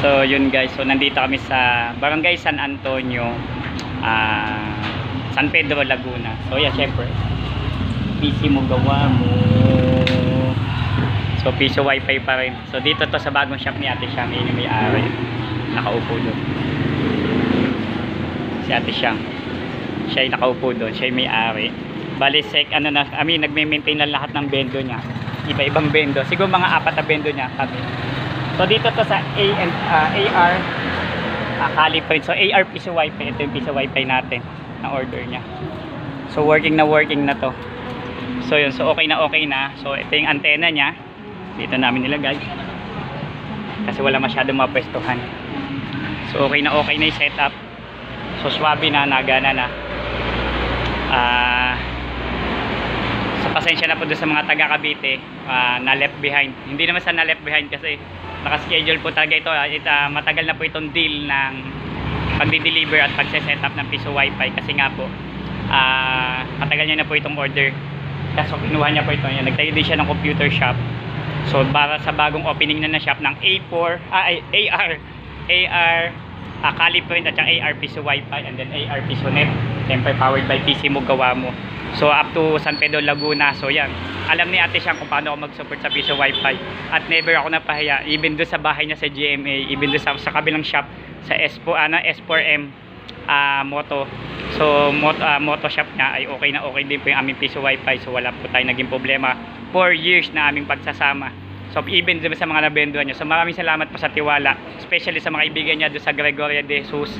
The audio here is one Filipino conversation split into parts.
So yun guys, so nandito kami sa Barangay San Antonio, San Pedro, Laguna. So yeah, syempre PC mo gawa mo. So piso wifi pa rin. So dito to sa bagong shop ni Ate Siang, yun yung may-ari. Nakaupo doon. Si Ate Siang. Siya yung nakaupo doon, siya yung may-ari. Bali nagme-maintain lang lahat ng bendo niya. Iba-ibang bendo. Siguro mga 4 na bendo niya kami. So dito to sa AR Caliprint. So AR piso wifi. Ito yung piso wifi natin na order niya. So working na to. So yun, so okay na. So ito yung antena niya. Dito namin nilagay. Kasi wala masyadong mapwestuhan. So okay na yung setup. So swabe na, nagana na. So pasensya na po doon sa mga taga Cavite na left behind. Hindi naman sa na left behind kasi naka-schedule po talaga ito. Matagal na po itong deal ng pagdi-deliver at pagse-set up ng piso wifi kasi nga po matagal niya na po itong order. Kaso kinuha niya po ito. Nagtayo din siya ng computer shop. So para sa bagong opening na shop ng AR Caliprint at AR piso wifi and then AR piso net. Siyempre powered by PC mo gawa mo. So up to San Pedro, Laguna. So yan, alam ni Ate Siang kung paano ako mag-support sa piso wifi. At never ako napahiya, even doon sa bahay niya sa GMA, even doon sa kabilang shop sa S4M Moto. So Moto shop niya ay okay din po yung aming piso wifi. So wala po tayong naging problema 4 years na aming pagsasama. So even sa mga nabenduhan niya. So maraming salamat po sa tiwala, especially sa mga kaibigan niya doon sa Gregoria de Jesus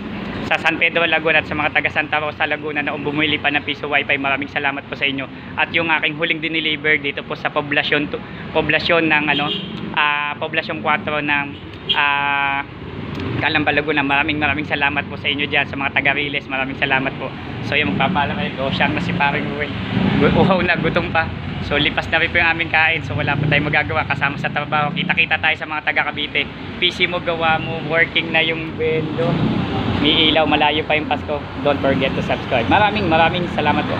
sa San Pedro, Laguna at sa mga taga Santa Rosa, Laguna na bumili pa ng piso wifi. Maraming salamat po sa inyo. At yung aking huling dineliver dito po sa poblasyon ng poblasyon 4 ng Calamba, Laguna. Maraming salamat po sa inyo diyan, sa mga taga Riles. Maraming salamat po. So yung magpapala kayo, siyang na si paring Uy. Uhaw na, gutom pa. So lipas na rin po yung aming kain. So wala po tayong magagawa kasama sa trabaho. Kita-kita tayo sa mga taga Cavite. PC mo gawa mo, working na yung bendo. May ilaw, malayo pa yung Pasko. Don't forget to subscribe. Maraming salamat po.